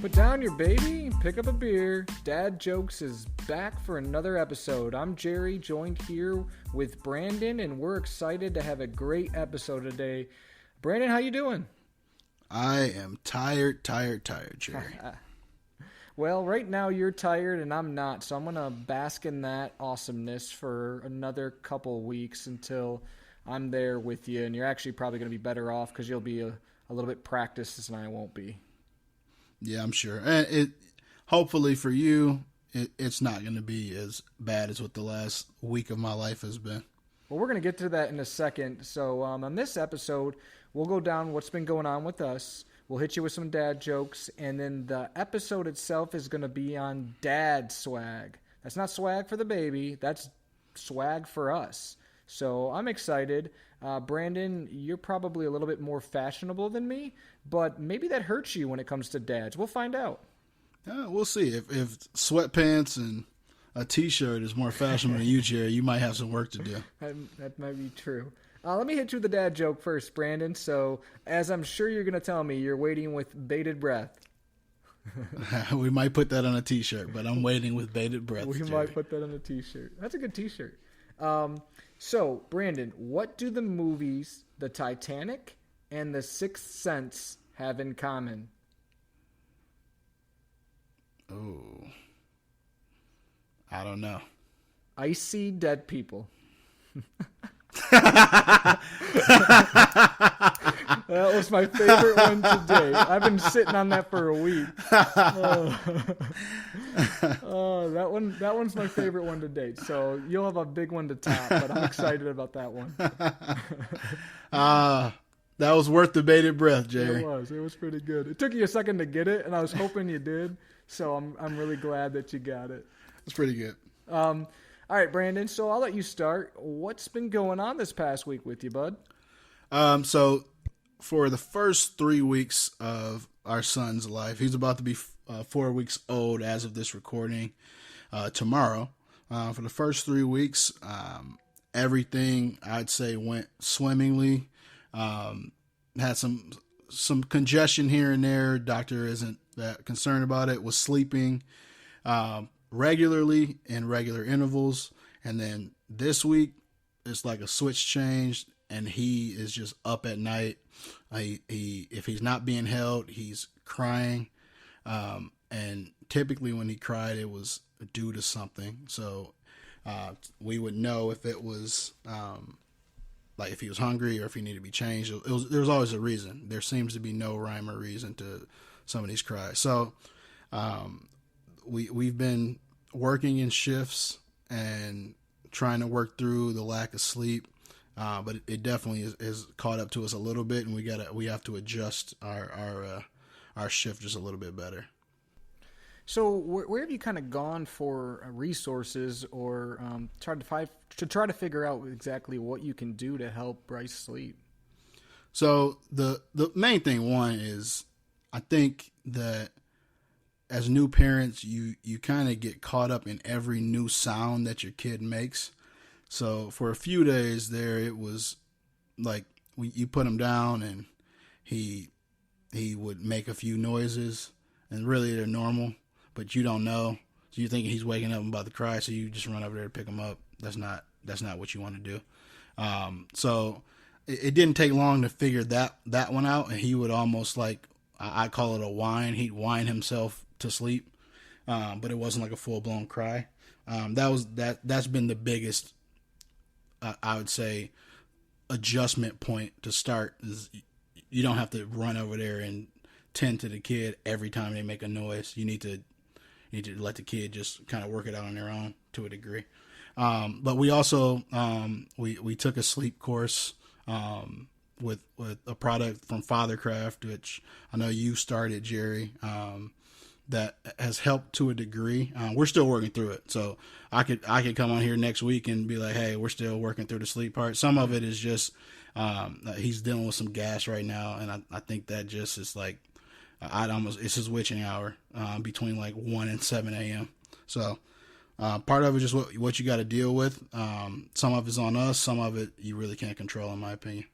Put down your baby, pick up a beer. Dad Jokes is back for another episode. I'm Jerry, joined here with Brandon, and we're excited to have a great episode today. Brandon, how you doing? I am tired, Jerry. Well, right now you're tired and I'm not, so I'm going to bask in that awesomeness for another couple weeks until I'm there with you, and you're actually probably going to be better off because you'll be a little bit practiced and I won't be. Yeah, I'm sure. And hopefully for you, it's not going to be as bad as what the last week of my life has been. Well, we're going to get to that in a second. So on this episode, we'll go down what's been going on with us. We'll hit you with some dad jokes, and then the episode itself is going to be on dad swag. That's not swag for the baby. That's swag for us. So I'm excited. Brandon, you're probably a little bit more fashionable than me, but maybe that hurts you when it comes to dads. We'll find out. We'll see. If sweatpants and a T-shirt is more fashionable than you, Jerry, you might have some work to do. That might be true. Let me hit you with the dad joke first, Brandon. So, as I'm sure you're going to tell me, you're waiting with bated breath. We might put that on a T-shirt, but I'm waiting with bated breath. We Jerry. might put that on a T-shirt. That's a good T-shirt. So, Brandon, what do the movies The Titanic and The Sixth Sense have in common? Oh, I don't know. Icy dead people. That was my favorite one today. I've been sitting on that for a week. That one's my favorite one to date. So you'll have a big one to top, but I'm excited about that one. That was worth the bated breath, Jerry. It was pretty good. It took you a second to get it, and I was hoping you did. So I'm really glad that you got it. It's pretty good. All right, Brandon. So I'll let you start. What's been going on this past week with you, bud? So for the first 3 weeks of our son's life, he's about to be 4 weeks old as of this recording tomorrow. For the first 3 weeks, everything I'd say went swimmingly. Had some congestion here and there. Doctor isn't that concerned about it. Was sleeping regularly in regular intervals, and then this week it's like a switch changed, and he is just up at night. If he's not being held, he's crying, and typically when he cried, it was due to something. So we would know if it was like if he was hungry or if he needed to be changed. There was always a reason. There seems to be no rhyme or reason to some of these cries. So we've been working in shifts and trying to work through the lack of sleep, but it definitely is caught up to us a little bit, and we have to adjust our shift just a little bit better. So where have you kind of gone for resources or try to figure out exactly what you can do to help Bryce sleep? So the main thing, one, is I think that as new parents, you kind of get caught up in every new sound that your kid makes. So for a few days there, it was like you put him down and he would make a few noises, and really they're normal, but you don't know. So you think he's waking up and about to cry, so you just run over there to pick him up. That's not what you want to do. So it didn't take long to figure that one out, and he would almost like, I call it a whine. He'd whine himself to sleep, but it wasn't like a full blown cry. That's been the biggest, I would say, adjustment point to start. Is you don't have to run over there and tend to the kid every time they make a noise. You need to let the kid just kind of work it out on their own to a degree. But we also we took a sleep course with a product from Fathercraft, which I know you started, Jerry, that has helped to a degree. We're still working through it. So I could come on here next week and be like, hey, we're still working through the sleep part. Some of it is just he's dealing with some gas right now, and I think that just is like it's his witching hour between like 1 and 7 a.m. So part of it is just what you got to deal with. Some of it's on us. Some of it you really can't control, in my opinion.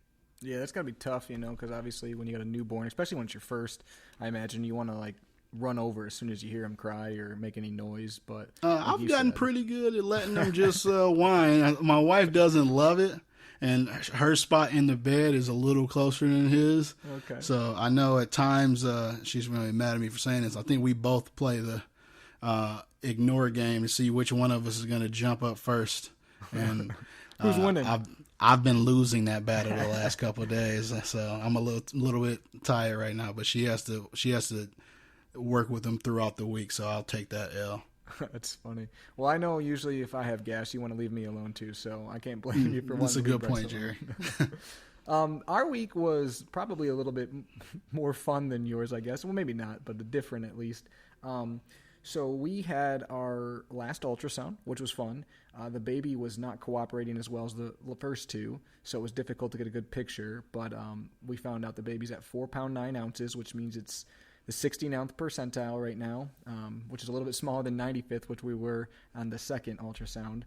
Yeah, that's got to be tough, because obviously when you got a newborn, especially when it's your first, I imagine you want to like run over as soon as you hear him cry or make any noise. But I've gotten pretty good at letting them just whine. My wife doesn't love it, and her spot in the bed is a little closer than his. Okay. So I know at times she's really mad at me for saying this. I think we both play the ignore game to see which one of us is going to jump up first. And who's winning? I've been losing that battle the last couple of days, so I'm a little bit tired right now. But she has to work with them throughout the week, so I'll take that L. That's funny. Well, I know usually if I have gas, you want to leave me alone too, so I can't blame you for wanting That's to a leave good Bryce point, Jerry. Our week was probably a little bit more fun than yours, I guess. Well, maybe not, but different at least. So we had our last ultrasound, which was fun. The baby was not cooperating as well as the first two, so it was difficult to get a good picture. But we found out the baby's at 4 pounds 9 ounces, which means it's the 69th percentile right now, which is a little bit smaller than 95th, which we were on the second ultrasound.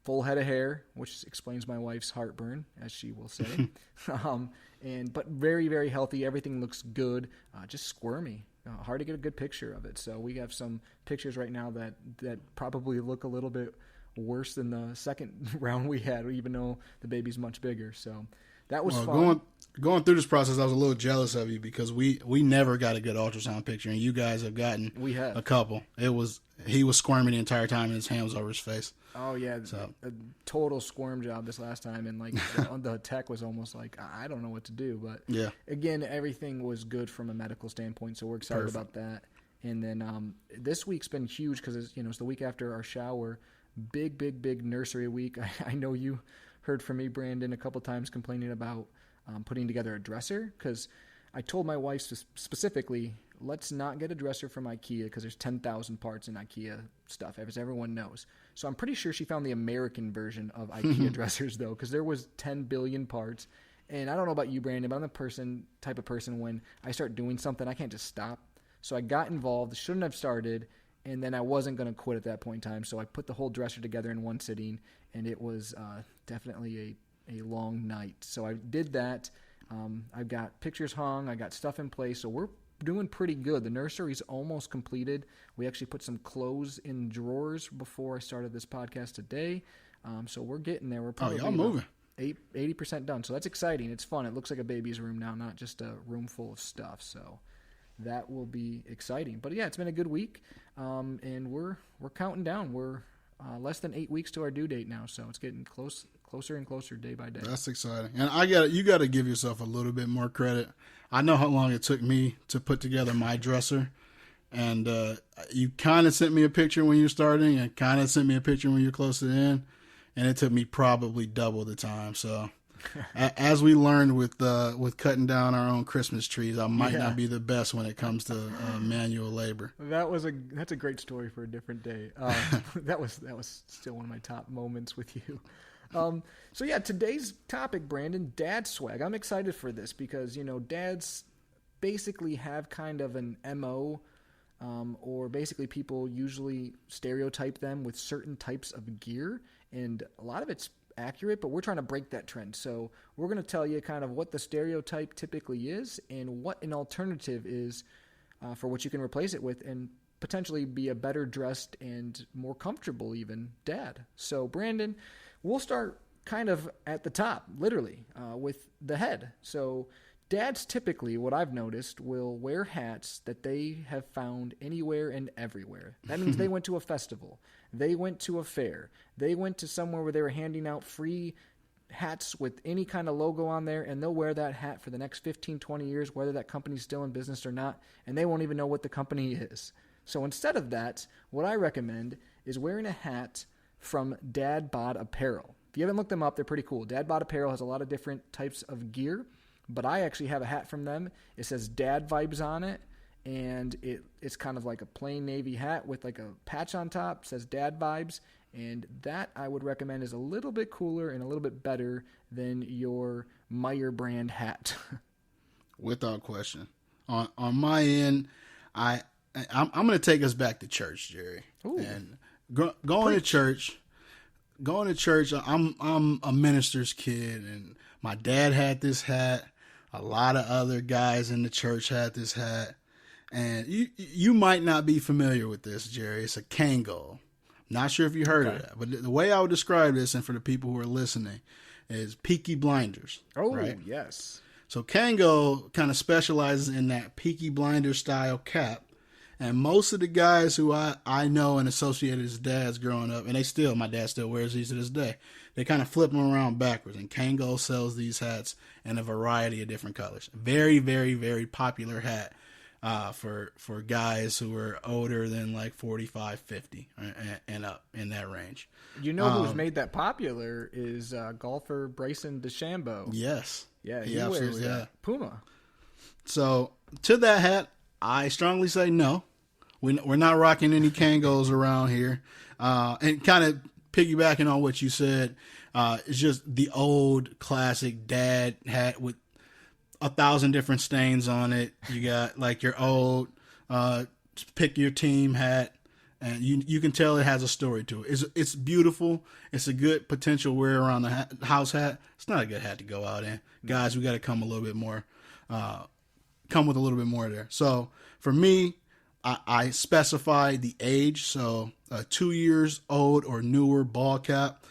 Full head of hair, which explains my wife's heartburn, as she will say. But very, very healthy. Everything looks good. Just squirmy. Hard to get a good picture of it. So we have some pictures right now that probably look a little bit worse than the second round we had, even though the baby's much bigger. So that was fun. Going through this process, I was a little jealous of you because we never got a good ultrasound picture, and you guys have gotten a couple. He was squirming the entire time, and his hand was over his face. Oh yeah, so a total squirm job this last time, and like the tech was almost like, I don't know what to do. But yeah, again, everything was good from a medical standpoint, so we're excited about that. And then this week's been huge because it's the week after our shower. Big nursery week. I know you heard from me, Brandon, a couple times complaining about putting together a dresser, because I told my wife specifically, let's not get a dresser from IKEA because there's 10,000 parts in IKEA stuff, as everyone knows. So I'm pretty sure she found the American version of IKEA dressers, though, because there was 10 billion parts. And I don't know about you, Brandon, but I'm the type of person when I start doing something, I can't just stop. So I got involved, shouldn't have started, and then I wasn't going to quit at that point in time. So I put the whole dresser together in one sitting, and it was definitely a long night. So I did that. I've got pictures hung. I got stuff in place. So we're doing pretty good. The nursery's almost completed. We actually put some clothes in drawers before I started this podcast today. So we're getting there. We're probably y'all moving. 80% done. So that's exciting. It's fun. It looks like a baby's room now, not just a room full of stuff. So that will be exciting. But yeah, it's been a good week. And we're counting down. We're less than 8 weeks to our due date now. So it's getting closer and closer day by day. That's exciting. And you got to give yourself a little bit more credit. I know how long it took me to put together my dresser, and you kind of sent me a picture when you're starting and kind of sent me a picture when you're close to the end, and it took me probably double the time. So as we learned with cutting down our own Christmas trees, I might not be the best when it comes to manual labor. That's a great story for a different day. That was still one of my top moments with you. So yeah, today's topic, Brandon, dad swag. I'm excited for this because, dads basically have kind of an MO, or basically people usually stereotype them with certain types of gear, and a lot of it's accurate, but we're trying to break that trend. So we're going to tell you kind of what the stereotype typically is and what an alternative is for what you can replace it with and potentially be a better dressed and more comfortable even dad. So Brandon, we'll start kind of at the top, literally, with the head. So dads typically, what I've noticed, will wear hats that they have found anywhere and everywhere. That means they went to a festival. They went to a fair. They went to somewhere where they were handing out free hats with any kind of logo on there, and they'll wear that hat for the next 15, 20 years, whether that company's still in business or not, and they won't even know what the company is. So instead of that, what I recommend is wearing a hat from Dad Bod Apparel. If you haven't looked them up, they're pretty cool. Dad Bod Apparel has a lot of different types of gear, but I actually have a hat from them. It says Dad Vibes on it, and it's kind of like a plain navy hat with like a patch on top. It says Dad Vibes, and that I would recommend is a little bit cooler and a little bit better than your Meyer brand hat. Without question. On my end, I'm going to take us back to church, Jerry. Ooh. And going to church, I'm a minister's kid, and my dad had this hat. A lot of other guys in the church had this hat, And you might not be familiar with this, Jerry. It's a Kangol. Not sure if you heard of that, but the way I would describe this, and for the people who are listening, is Peaky Blinders. Oh, right? yes. So Kangol kind of specializes in that Peaky Blinders style cap. And most of the guys who I know and associated as dads growing up, and my dad still wears these to this day, they kind of flip them around backwards. And Kangol sells these hats in a variety of different colors. Very, very, very popular hat for guys who are older than like 45, 50 and up in that range. You know who's made that popular is golfer Bryson DeChambeau. Yes. Yeah, he wears Puma. So to that hat, I strongly say no. We're not rocking any Kangols around here. And kind of piggybacking on what you said, it's just the old classic dad hat with 1,000 different stains on it. You got like your old pick your team hat, and you can tell it has a story to it. It's beautiful. It's a good potential wear around the house hat. It's not a good hat to go out in. Guys, we got to come with a little bit more there. So for me, I specify the age. So 2 years old or newer ball cap.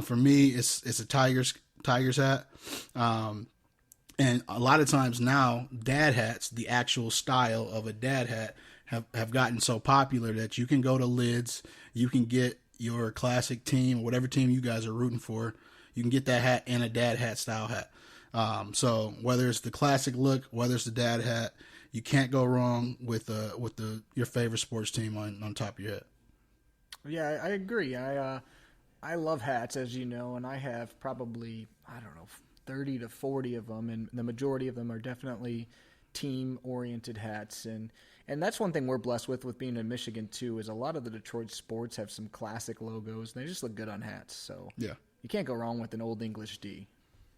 For me, it's a Tigers hat. And a lot of times now, dad hats, the actual style of a dad hat, have gotten so popular that you can go to Lids, you can get your classic team, whatever team you guys are rooting for, you can get that hat in a dad hat style hat. So whether it's the classic look, whether it's the dad hat, you can't go wrong with your favorite sports team on top of your head. Yeah, I agree. I love hats, as you know, and I have probably, 30 to 40 of them, and the majority of them are definitely team-oriented hats. And that's one thing we're blessed with being in Michigan, too, is a lot of the Detroit sports have some classic logos, and they just look good on hats. So yeah, you can't go wrong with an Old English D.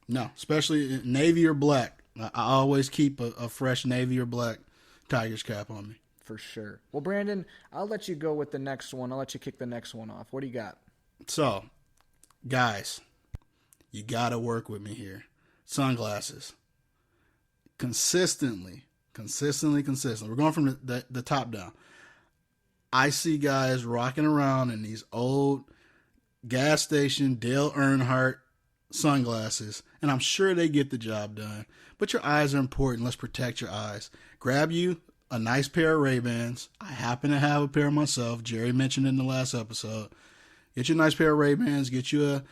No, especially navy or black. I always keep a fresh navy or black Tigers cap on me. For sure. Well, Brandon, I'll let you go with the next one. I'll let you kick the next one off. What do you got? So, guys, you got to work with me here. Sunglasses. Consistently. We're going from the top down. I see guys rocking around in these old gas station Dale Earnhardt sunglasses, and I'm sure they get the job done. But your eyes are important. Let's protect your eyes. Grab you a nice pair of Ray-Bans. I happen to have a pair myself. Jerry mentioned in the last episode. Get you a nice pair of Ray-Bans. Get you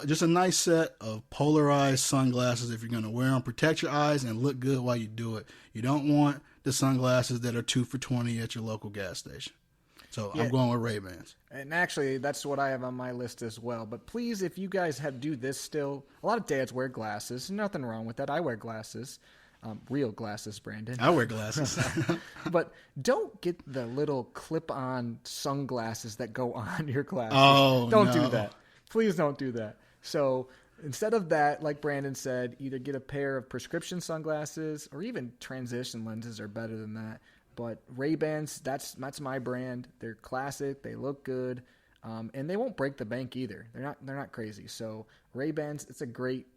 just a nice set of polarized sunglasses if you're going to wear them. Protect your eyes and look good while you do it. You don't want the sunglasses that are 2 for $20 at your local gas station. So yeah. I'm going with Ray-Bans. And actually, that's what I have on my list as well. But please, if you guys do this still, a lot of dads wear glasses. Nothing wrong with that. I wear glasses. Real glasses, Brandon. I wear glasses. But don't get the little clip-on sunglasses that go on your glasses. Oh, don't do that. Please don't do that. So instead of that, like Brandon said, either get a pair of prescription sunglasses or even transition lenses are better than that. But Ray-Bans, that's my brand. They're classic. They look good, and they won't break the bank either. They're not crazy. So Ray-Bans, it's a great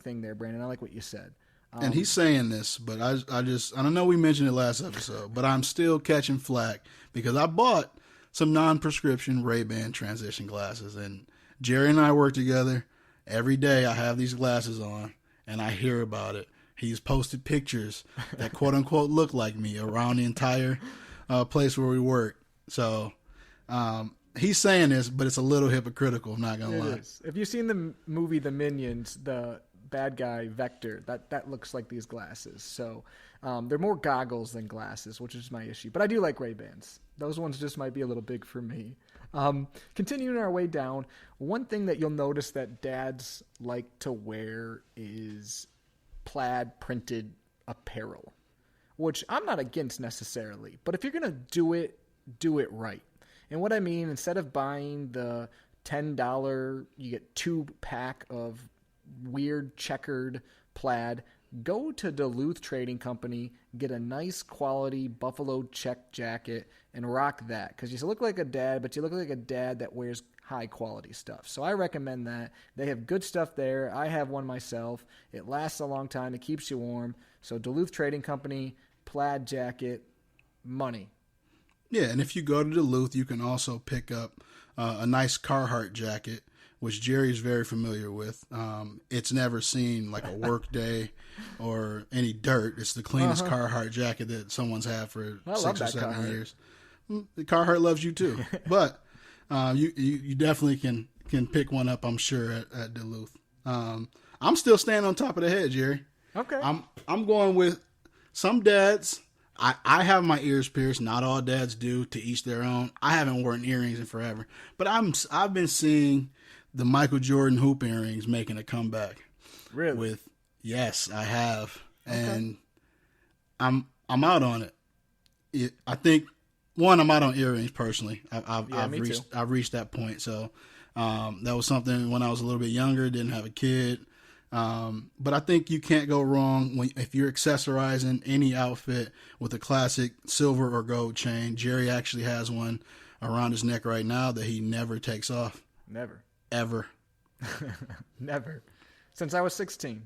thing there, Brandon. I like what you said. And he's saying this, but I don't know we mentioned it last episode, but I'm still catching flack because I bought some non-prescription Ray-Ban transition glasses, and Jerry and I work together. Every day I have these glasses on, and I hear about it. He's posted pictures that quote-unquote look like me around the entire place where we work. So he's saying this, but it's a little hypocritical, I'm not going to lie. It is. If you've seen the movie The Minions, the bad guy Vector, that looks like these glasses. So they're more goggles than glasses, which is my issue. But I do like Ray-Bans. Those ones just might be a little big for me. Continuing our way down, one thing that you'll notice that dads like to wear is plaid printed apparel, which I'm not against necessarily, but if you're going to do it right. And what I mean, instead of buying the $10, you get 2-pack of weird checkered plaid, go to Duluth Trading Company, get a nice quality buffalo check jacket, and rock that. Because you look like a dad, but you look like a dad that wears high-quality stuff. So I recommend that. They have good stuff there. I have one myself. It lasts a long time. It keeps you warm. So Duluth Trading Company, plaid jacket, money. Yeah, and if you go to Duluth, you can also pick up a nice Carhartt jacket, which Jerry's very familiar with. It's never seen like a work day or any dirt. It's the cleanest Carhartt jacket that someone's had for 6 or 7 years. The Carhartt loves you too, but you definitely can pick one up, I'm sure, at Duluth. I'm still standing on top of the head, Jerry. Okay. I'm going with some dads. I have my ears pierced. Not all dads do. To each their own. I haven't worn earrings in forever, but I've been seeing the Michael Jordan hoop earrings making a comeback. Really? Yes, I have, and I'm out on it. I think I'm out on earrings personally. I've reached that point. So that was something when I was a little bit younger. Didn't have a kid. But I think you can't go wrong if you're accessorizing any outfit with a classic silver or gold chain. Jerry actually has one around his neck right now that he never takes off. Never. Ever. Never. Since I was 16.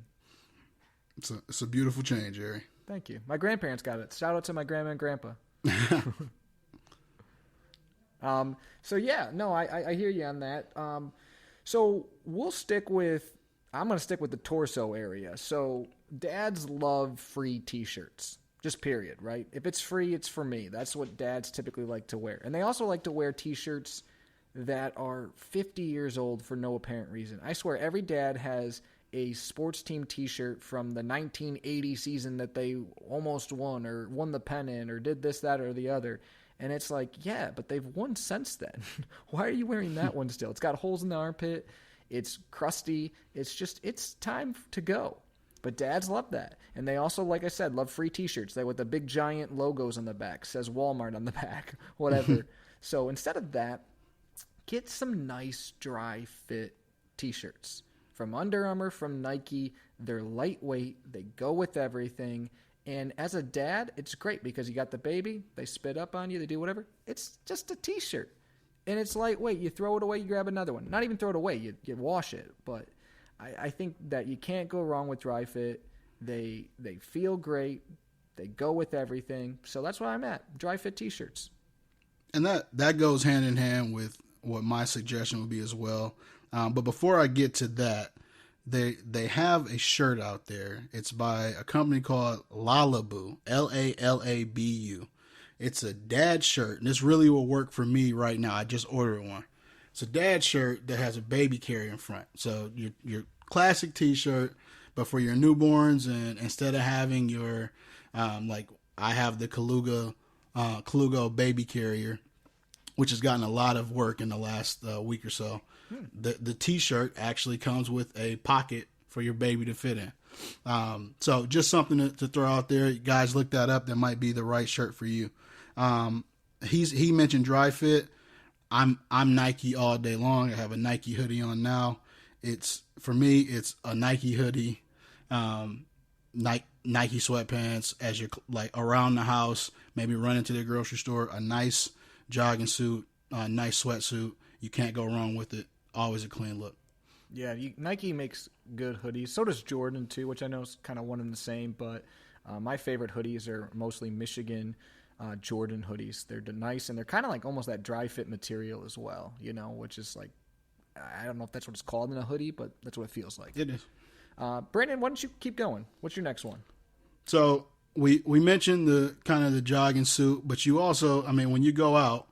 It's a beautiful chain, Jerry. Thank you. My grandparents got it. Shout out to my grandma and grandpa. So yeah, no, I hear you on that. So I'm going to stick with the torso area. So dads love free t-shirts, just period, right? If it's free, it's for me. That's what dads typically like to wear. And they also like to wear t-shirts that are 50 years old for no apparent reason. I swear every dad has a sports team t-shirt from the 1980 season that they almost won or won the pennant or did this, that, or the other. And it's like, yeah, but they've won since then. Why are you wearing that one still? It's got holes in the armpit. It's crusty. It's time to go. But dads love that. And they also, like I said, love free t-shirts. They with the big giant logos on the back. Says Walmart on the back. Whatever. So instead of that, get some nice dry fit t-shirts. From Under Armour, from Nike. They're lightweight. They go with everything. And as a dad, it's great because you got the baby. They spit up on you. They do whatever. It's just a t-shirt. And it's lightweight. You throw it away, you grab another one. Not even throw it away, you wash it. But I think that you can't go wrong with dry fit. They feel great. They go with everything. So that's where I'm at. Dry fit t-shirts. And that goes hand in hand with what my suggestion would be as well. But before I get to that, they have a shirt out there. It's by a company called Lalabu, Lallabu. It's a dad shirt, and this really will work for me right now. I just ordered one. It's a dad shirt that has a baby carrier in front. So your classic t-shirt, but for your newborns, and instead of having your, like I have the Kaluga baby carrier, which has gotten a lot of work in the last week or so. The t-shirt actually comes with a pocket for your baby to fit in. So just something to throw out there. You guys look that up. That might be the right shirt for you. He mentioned dry fit. I'm Nike all day long. I have a Nike hoodie on now. For me, it's a Nike hoodie, Nike sweatpants as you're like around the house, maybe running to the grocery store, a nice jogging suit, a nice sweatsuit. You can't go wrong with it. Always a clean look. Yeah, Nike makes good hoodies. So does Jordan too, which I know is kind of one and the same. But my favorite hoodies are mostly Michigan Jordan hoodies. They're nice, and they're kind of like almost that dry fit material as well, which is like, I don't know if that's what it's called in a hoodie, but that's what it feels like. It is. Brandon, why don't you keep going? What's your next one? So we mentioned the kind of the jogging suit, but you also, when you go out,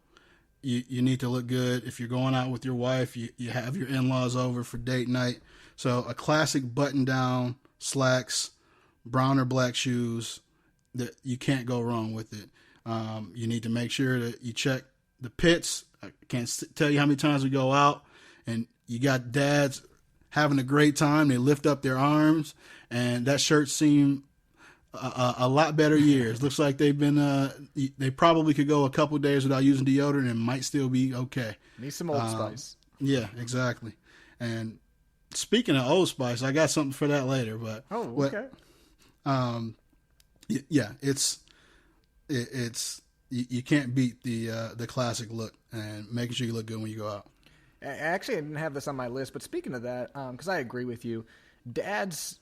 you need to look good. If you're going out with your wife, you have your in-laws over for date night. So a classic button-down, slacks, brown or black shoes, that you can't go wrong with it. You need to make sure that you check the pits. I can't tell you how many times we go out, and you got dads having a great time. They lift up their arms, and that shirt seemed a lot better years. Looks like they've been. They probably could go a couple of days without using deodorant and might still be okay. Need some Old Spice. Yeah, exactly. And speaking of Old Spice, I got something for that later. But okay. Yeah, it's you can't beat the classic look and making sure you look good when you go out. Actually, I didn't have this on my list, but speaking of that, because I agree with you, dads,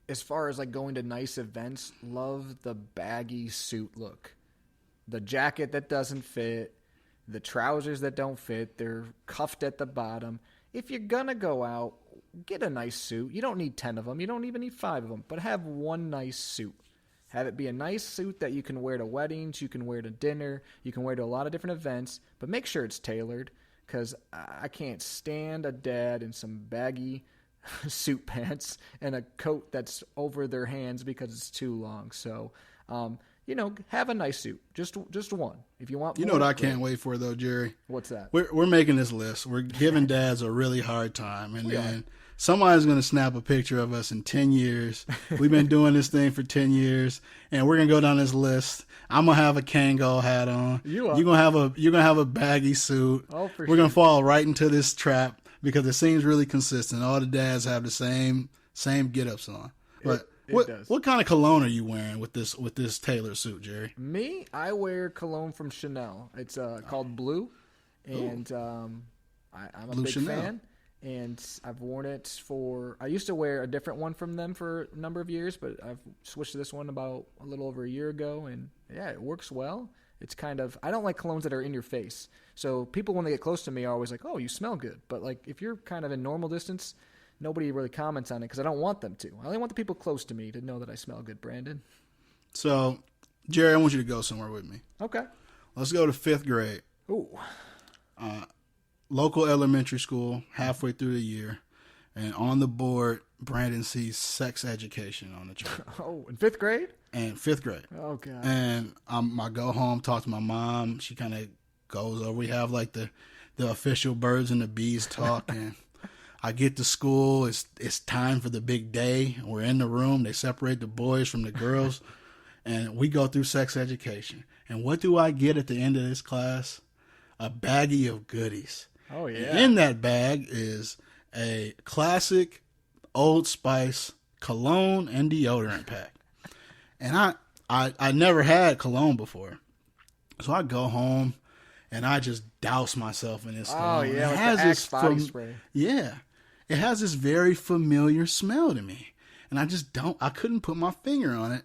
as far as like going to nice events, love the baggy suit look. the jacket that doesn't fit, the trousers that don't fit, they're cuffed at the bottom. If you're going to go out, get a nice suit. You don't need 10 of them. You don't even need 5 of them, but have one nice suit. Have it be a nice suit that you can wear to weddings, you can wear to dinner, you can wear to a lot of different events, but make sure it's tailored, because I can't stand a dad in some baggy suit pants and a coat that's over their hands because it's too long. So, have a nice suit. Just one. If you want more, you know what I can't wait for, though, Jerry? What's that? We're making this list. We're giving dads a really hard time. And then somebody's going to snap a picture of us in 10 years. We've been doing this thing for 10 years, and we're going to go down this list. I'm going to have a Kangol hat on. You're going to have a baggy suit. Oh, for We're going to fall right into this trap because it seems really consistent. All the dads have the same get-ups on. But what kind of cologne are you wearing with this tailored suit, Jerry? Me, I wear cologne from Chanel. It's called Blue, and I'm a Blue big Chanel. fan. And I've worn it I used to wear a different one from them for a number of years, but I've switched to this one about a little over a year ago, and yeah, it works well. It's I don't like colognes that are in your face. So people, when they get close to me, are always like, oh, you smell good. But like, if you're kind of in normal distance, nobody really comments on it because I don't want them to. I only want the people close to me to know that I smell good, Brandon. So, Jerry, I want you to go somewhere with me. Okay. Let's go to 5th grade. Ooh. Local elementary school, halfway through the year, and on the board, Brandon sees sex education on the chart. Oh, in 5th grade? And 5th grade. Oh, God. And I go home, talk to my mom. She kind of goes over. We have like the official birds and the bees talk, and I get to school. It's time for the big day. We're in the room. They separate the boys from the girls, and we go through sex education. And what do I get at the end of this class? A baggie of goodies. Oh, yeah. And in that bag is a classic Old Spice cologne and deodorant pack. And I never had cologne before. So I go home and I just douse myself in this cologne. Oh, yeah, it like has the this Axe body spray. Yeah. It has this very familiar smell to me. And I couldn't put my finger on it.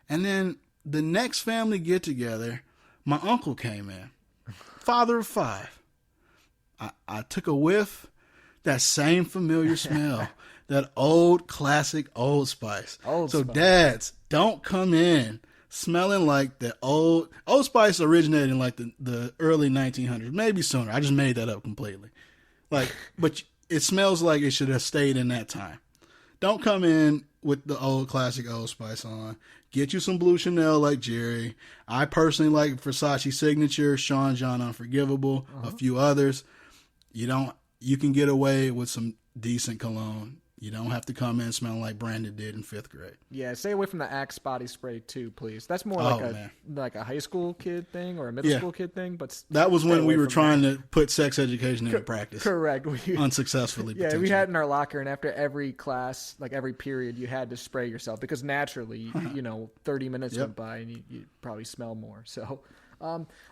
And then the next family get together, my uncle came in. Father of 5. I took a whiff, that same familiar smell, that old classic Old Spice. So dads, don't come in smelling like the Old Spice originated in like the early 1900s, maybe sooner. I just made that up completely. But it smells like it should have stayed in that time. Don't come in with the old classic Old Spice on. Get you some Blue Chanel like Jerry. I personally like Versace Signature, Sean John Unforgivable, a few others. You can get away with some decent cologne. You don't have to come in smelling like Brandon did in 5th grade. Yeah, stay away from the Axe body spray too, please. That's more like a high school kid thing or a middle school kid thing. But that was when we were trying to put sex education into practice. Correct. Unsuccessfully. Yeah, we had it in our locker, and after every class, like every period, you had to spray yourself because naturally, 30 minutes went by and you probably smell more. So.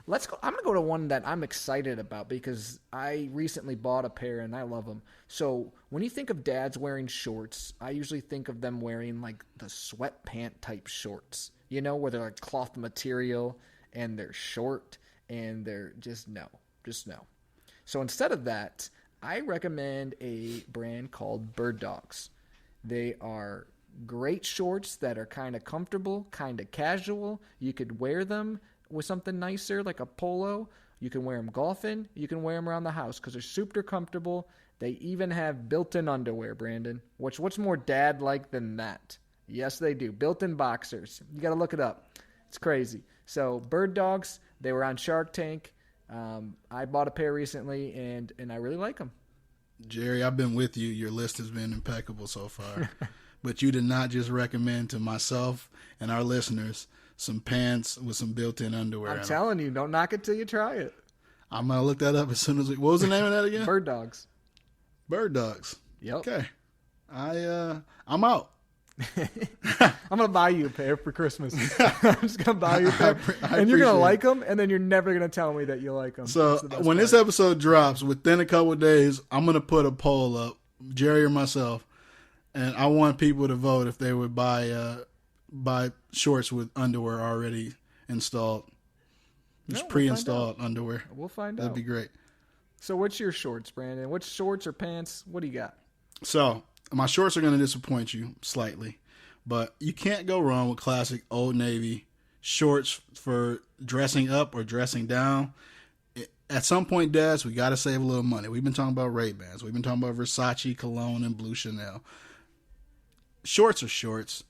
Let's go. I'm going to go to one that I'm excited about because I recently bought a pair and I love them. So when you think of dads wearing shorts, I usually think of them wearing like the sweatpant type shorts, where they're like cloth material and they're short and they're just no. So instead of that, I recommend a brand called Bird Dogs. They are great shorts that are kind of comfortable, kind of casual. You could wear them with something nicer like a polo. You can wear them golfing. You can wear them around the house because they're super comfortable. They even have built-in underwear, Brandon. What's more dad-like than that? Yes, they do. Built-in boxers. You got to look it up. It's crazy. So Bird Dogs, they were on Shark Tank. I bought a pair recently, and I really like them. Jerry, I've been with you. Your list has been impeccable so far. But you did not just recommend to myself and our listeners some pants with some built-in underwear. I'm telling you, don't knock it till you try it. I'm going to look that up as soon as what was the name of that again? Bird Dogs. Bird Dogs. Yep. Okay. I'm out. I'm going to buy you a pair for Christmas. I'm just going to buy you a pair. And you're going to like them, and then you're never going to tell me that you like them. So when this episode drops, within a couple of days, I'm going to put a poll up, Jerry or myself, and I want people to vote if they would buy shorts with underwear already installed. Just No, pre-installed underwear. We'll find That'd out. be great. So what's your shorts, Brandon? What shorts or pants? What do you got? So my shorts are going to disappoint you slightly, but you can't go wrong with classic Old Navy shorts for dressing up or dressing down. At some point, dads, we got to save a little money. We've been talking about Ray-Bans. We've been talking about Versace, Cologne, and Blue Chanel. Shorts are shorts.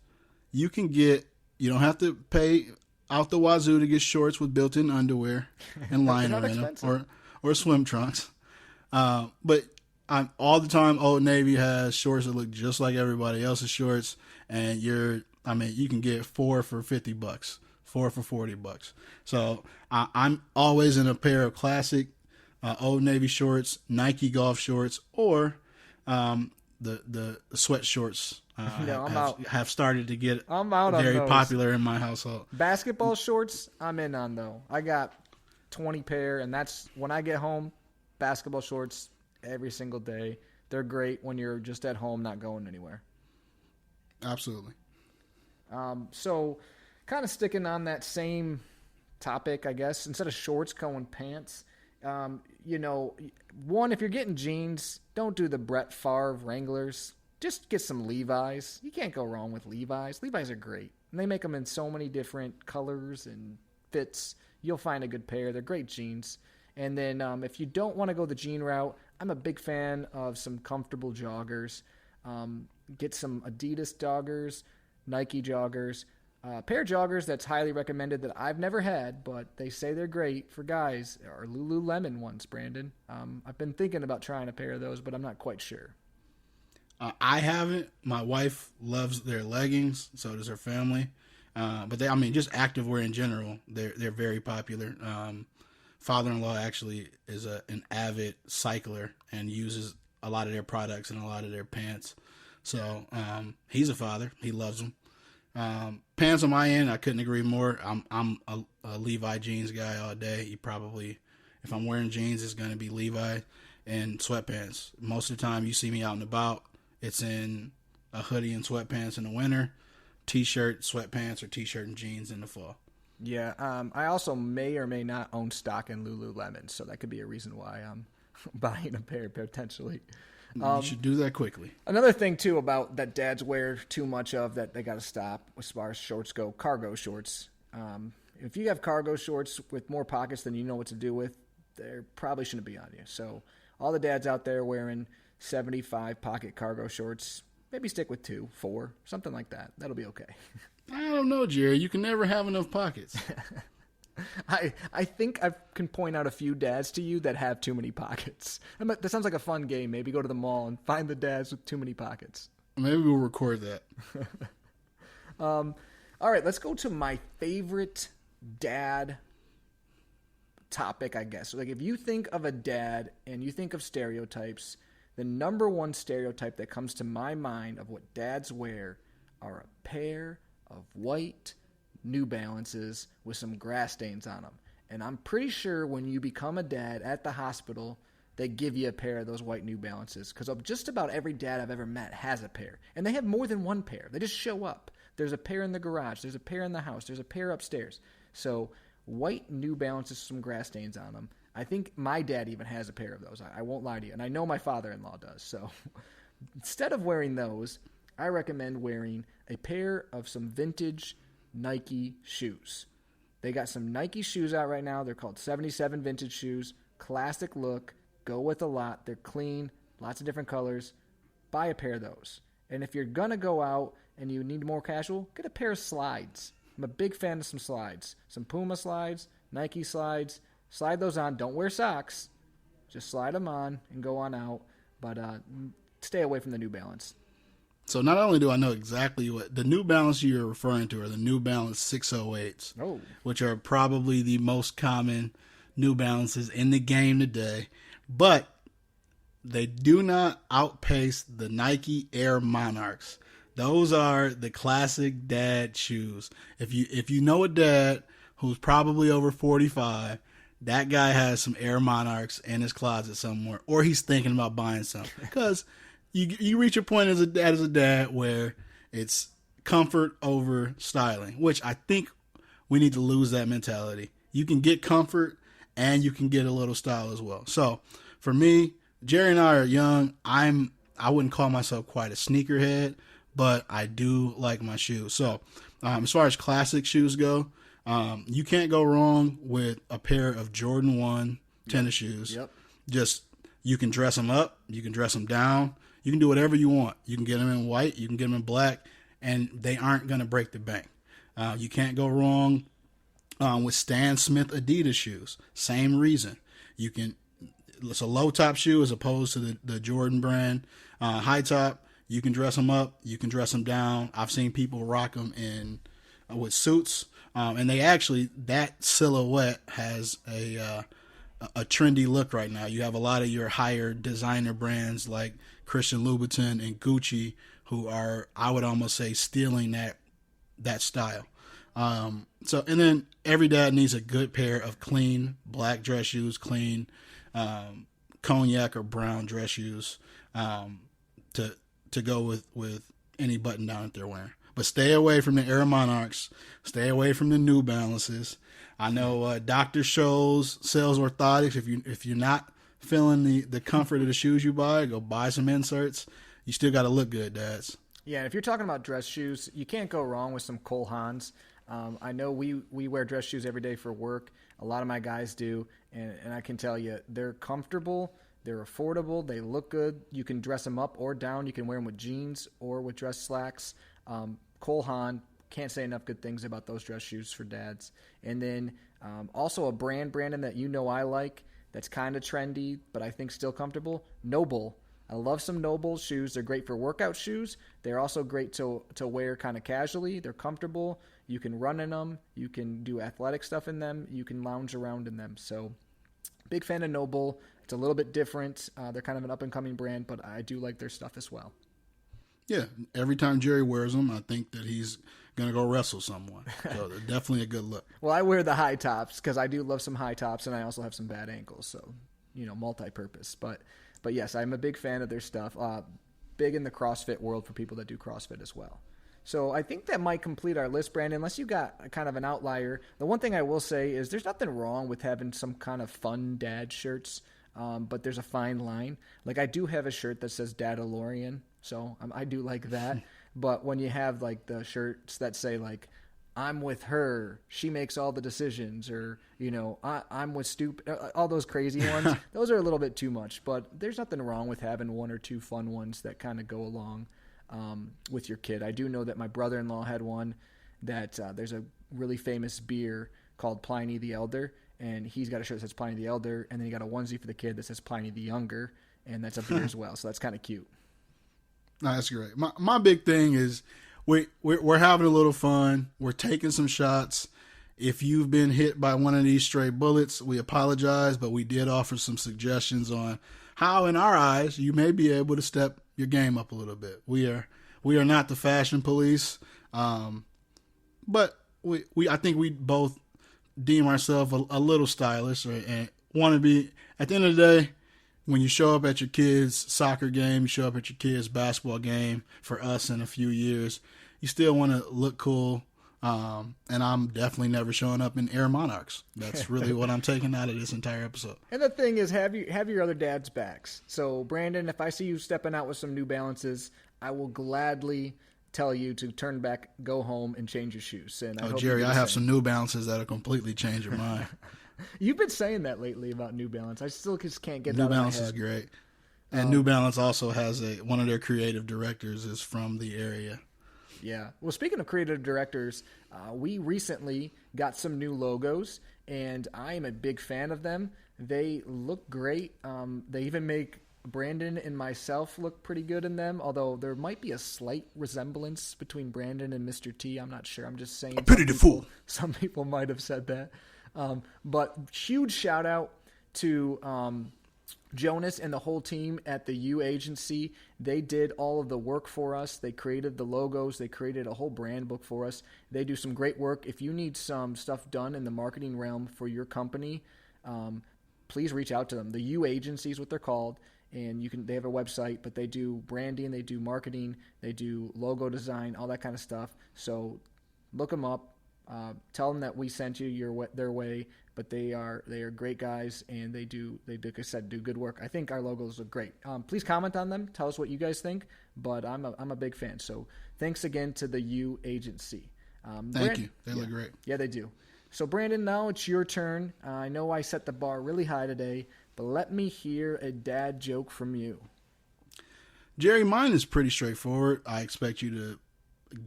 You don't have to pay out the wazoo to get shorts with built-in underwear and liner in them or swim trunks. But I'm all the time. Old Navy has shorts that look just like everybody else's shorts, and you can get 4 for $50, 4 for $40. So I'm always in a pair of classic Old Navy shorts, Nike golf shorts, or the sweat shorts. Have started to get very popular in my household. Basketball shorts, I'm in on though. I got 20 pair, and that's when I get home. Basketball shorts every single day. They're great when you're just at home, not going anywhere. Absolutely. So, kind of sticking on that same topic, I guess. Instead of shorts, going pants. One, if you're getting jeans, don't do the Brett Favre Wranglers. Just get some Levi's. You can't go wrong with Levi's. Levi's are great. And they make them in so many different colors and fits. You'll find a good pair. They're great jeans. And then if you don't want to go the jean route, I'm a big fan of some comfortable joggers. Get some Adidas joggers, Nike joggers. A pair of joggers that's highly recommended that I've never had, but they say they're great for guys, are Lululemon ones, Brandon. I've been thinking about trying a pair of those, but I'm not quite sure. I haven't. My wife loves their leggings, so does her family. But just activewear in general, they're very popular. Father-in-law actually is an avid cycler and uses a lot of their products and a lot of their pants. So he's a father. He loves them. Pants on my end, I couldn't agree more. I'm a Levi jeans guy all day. If I'm wearing jeans, it's going to be Levi and sweatpants. Most of the time you see me out and about, it's in a hoodie and sweatpants in the winter, t-shirt, sweatpants, or t-shirt and jeans in the fall. Yeah, I also may or may not own stock in Lululemon, so that could be a reason why I'm buying a pair potentially. You should do that quickly. Another thing, too, about that dads wear too much of that they got to stop as far as shorts go, cargo shorts. If you have cargo shorts with more pockets than you know what to do with, they probably shouldn't be on you. So all the dads out there wearing 75 pocket cargo shorts, maybe stick with 2, 4, something like that. That'll be okay. I don't know, Jerry. You can never have enough pockets. I think I can point out a few dads to you that have too many pockets. That sounds like a fun game. Maybe go to the mall and find the dads with too many pockets. Maybe we'll record that. All right, let's go to my favorite dad topic, I guess. So, if you think of a dad and you think of stereotypes, the number one stereotype that comes to my mind of what dads wear are a pair of white New Balances with some grass stains on them. And I'm pretty sure when you become a dad at the hospital, they give you a pair of those white New Balances. Because just about every dad I've ever met has a pair. And they have more than one pair. They just show up. There's a pair in the garage. There's a pair in the house. There's a pair upstairs. So white New Balances with some grass stains on them. I think my dad even has a pair of those. I won't lie to you. And I know my father-in-law does. So instead of wearing those, I recommend wearing a pair of some vintage Nike shoes. They got some Nike shoes out right now. They're called 77 vintage shoes. Classic look. Go with a lot. They're clean. Lots of different colors. Buy a pair of those. And if you're going to go out and you need more casual, get a pair of slides. I'm a big fan of some slides. Some Puma slides, Nike slides. Slide those on. Don't wear socks. Just slide them on and go on out. But stay away from the New Balance. So not only do I know exactly what the New Balance you're referring to are the New Balance 608s, which are probably the most common New Balances in the game today, but they do not outpace the Nike Air Monarchs. Those are the classic dad shoes. If you know a dad who's probably over 45, that guy has some Air Monarchs in his closet somewhere, or he's thinking about buying some. Because you reach a point as a dad where it's comfort over styling, which I think we need to lose that mentality. you can get comfort and you can get a little style as well. So for me, Jerry and I are young. I wouldn't call myself quite a sneakerhead, but I do like my shoes. So as far as classic shoes go, you can't go wrong with a pair of Jordan 1 tennis shoes. Yep. Just, you can dress them up, you can dress them down, you can do whatever you want. You can get them in white, you can get them in black, and they aren't going to break the bank. You can't go wrong with Stan Smith Adidas shoes. Same reason. It's a low top shoe as opposed to the Jordan brand. High top, you can dress them up, you can dress them down. I've seen people rock them with suits, and that silhouette has a trendy look right now. You have a lot of your higher designer brands like Christian Louboutin and Gucci who are, I would almost say, stealing that style. And then every dad needs a good pair of clean black dress shoes, clean cognac or brown dress shoes to go with any button down that they're wearing. But stay away from the Air Monarchs. Stay away from the New Balances. I know Dr. Scholl's sells orthotics. If you're not feeling the comfort of the shoes you buy, go buy some inserts. You still got to look good, dads. Yeah, and if you're talking about dress shoes, you can't go wrong with some Cole Haans. I know we wear dress shoes every day for work. A lot of my guys do, and I can tell you, they're comfortable, they're affordable, they look good. You can dress them up or down. You can wear them with jeans or with dress slacks. Cole Haan, can't say enough good things about those dress shoes for dads. And then also a Brandon, that I like, that's kind of trendy, but I think still comfortable, Noble. I love some Noble shoes. They're great for workout shoes. They're also great to wear kind of casually. They're comfortable. You can run in them. You can do athletic stuff in them. You can lounge around in them. So big fan of Noble. It's a little bit different. They're kind of an up-and-coming brand, but I do like their stuff as well. Yeah, every time Jerry wears them, I think that he's going to go wrestle someone. So they're definitely a good look. Well, I wear the high tops because I do love some high tops, and I also have some bad ankles. So, multi-purpose. But yes, I'm a big fan of their stuff. Big in the CrossFit world for people that do CrossFit as well. So I think that might complete our list, Brandon, unless you got kind of an outlier. The one thing I will say is there's nothing wrong with having some kind of fun dad shirts, but there's a fine line. Like I do have a shirt that says Dadalorian, so I do like that. But when you have like the shirts that say like, I'm with her, she makes all the decisions, or, I'm with stupid, all those crazy ones, those are a little bit too much. But there's nothing wrong with having one or two fun ones that kind of go along with your kid. I do know that my brother-in-law had one that there's a really famous beer called Pliny the Elder, and he's got a shirt that says Pliny the Elder, and then he got a onesie for the kid that says Pliny the Younger, and that's a beer as well. So that's kind of cute. No, that's great. My big thing is we're having a little fun. We're taking some shots. If you've been hit by one of these stray bullets, we apologize, but we did offer some suggestions on how, in our eyes, you may be able to step your game up a little bit. We are not the fashion police, but I think we both deem ourselves a little stylish, right? And want to be, at the end of the day, when you show up at your kid's soccer game, you show up at your kid's basketball game, for us in a few years, you still want to look cool. And I'm definitely never showing up in Air Monarchs. That's really what I'm taking out of this entire episode. And the thing is, have your other dad's backs. So, Brandon, if I see you stepping out with some New Balances, I will gladly tell you to turn back, go home, and change your shoes. And Jerry, I have some New Balances that'll completely change your mind. You've been saying that lately about New Balance. I still just can't get that New out of my Balance head. is great. And New Balance also has one of their creative directors is from the area. Yeah. Well, speaking of creative directors, we recently got some new logos, and I am a big fan of them. They look great. They even make Brandon and myself look pretty good in them, although there might be a slight resemblance between Brandon and Mr. T. I'm not sure. I'm just saying. Pity the fool. Some people might have said that. But huge shout out to Jonas and the whole team at the U Agency. They did all of the work for us. They created the logos. They created a whole brand book for us. They do some great work. If you need some stuff done in the marketing realm for your company, please reach out to them. The U Agency is what they're called, and they have a website, but they do branding, they do marketing, they do logo design, all that kind of stuff. So look them up. tell them that we sent you their way. But they are great guys, and they like I said, do good work. I think our logos look great. Please comment on them. Tell us what you guys think. But I'm a big fan. So thanks again to the U Agency. Thank you. They look great. Yeah, they do. So Brandon, now it's your turn. I know I set the bar really high today, but let me hear a dad joke from you. Jerry, mine is pretty straightforward. I expect you to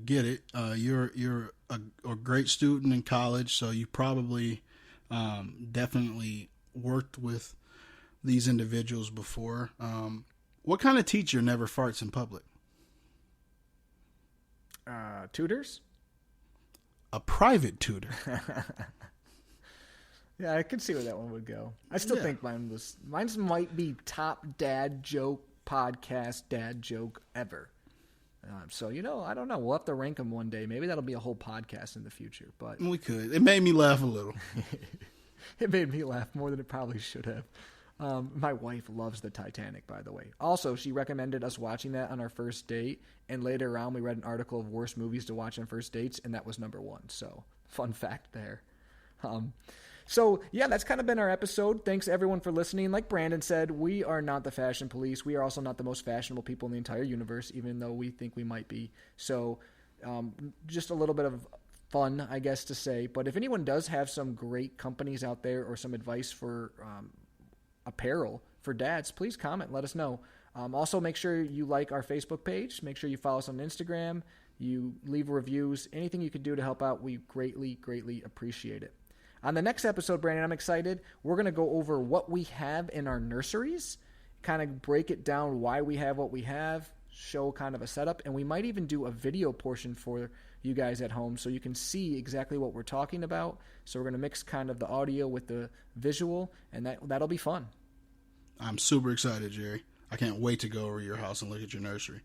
get it. You're a great student in college, so you probably definitely worked with these individuals before. What kind of teacher never farts in public? Tutors? A private tutor. Yeah, I could see where that one would go. I still think mine's might be top dad joke podcast dad joke ever. So, I don't know. We'll have to rank them one day. Maybe that'll be a whole podcast in the future. But we could. It made me laugh a little. It made me laugh more than it probably should have. My wife loves the Titanic, by the way. Also, she recommended us watching that on our first date. And later on, we read an article of worst movies to watch on first dates, and that was number 1. So, fun fact there. So, yeah, that's kind of been our episode. Thanks, everyone, for listening. Like Brandon said, we are not the fashion police. We are also not the most fashionable people in the entire universe, even though we think we might be. So, just a little bit of fun, I guess, to say. But if anyone does have some great companies out there or some advice for apparel for dads, please comment. Let us know. Also, make sure you like our Facebook page. Make sure you follow us on Instagram. You leave reviews. Anything you can do to help out, we greatly, greatly appreciate it. On the next episode, Brandon, I'm excited. We're going to go over what we have in our nurseries, kind of break it down why we have what we have, show kind of a setup, and we might even do a video portion for you guys at home so you can see exactly what we're talking about. So we're going to mix kind of the audio with the visual, and that'll be fun. I'm super excited, Jerry. I can't wait to go over to your house and look at your nursery.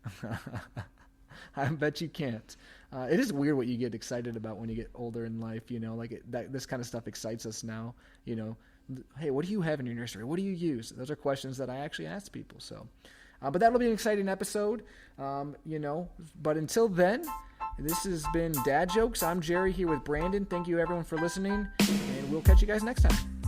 I bet you can't. It is weird what you get excited about when you get older in life, this kind of stuff excites us now, Hey, what do you have in your nursery? What do you use? Those are questions that I actually ask people. So, but that'll be an exciting episode, but until then, this has been Dad Jokes. I'm Jerry here with Brandon. Thank you everyone for listening, and we'll catch you guys next time.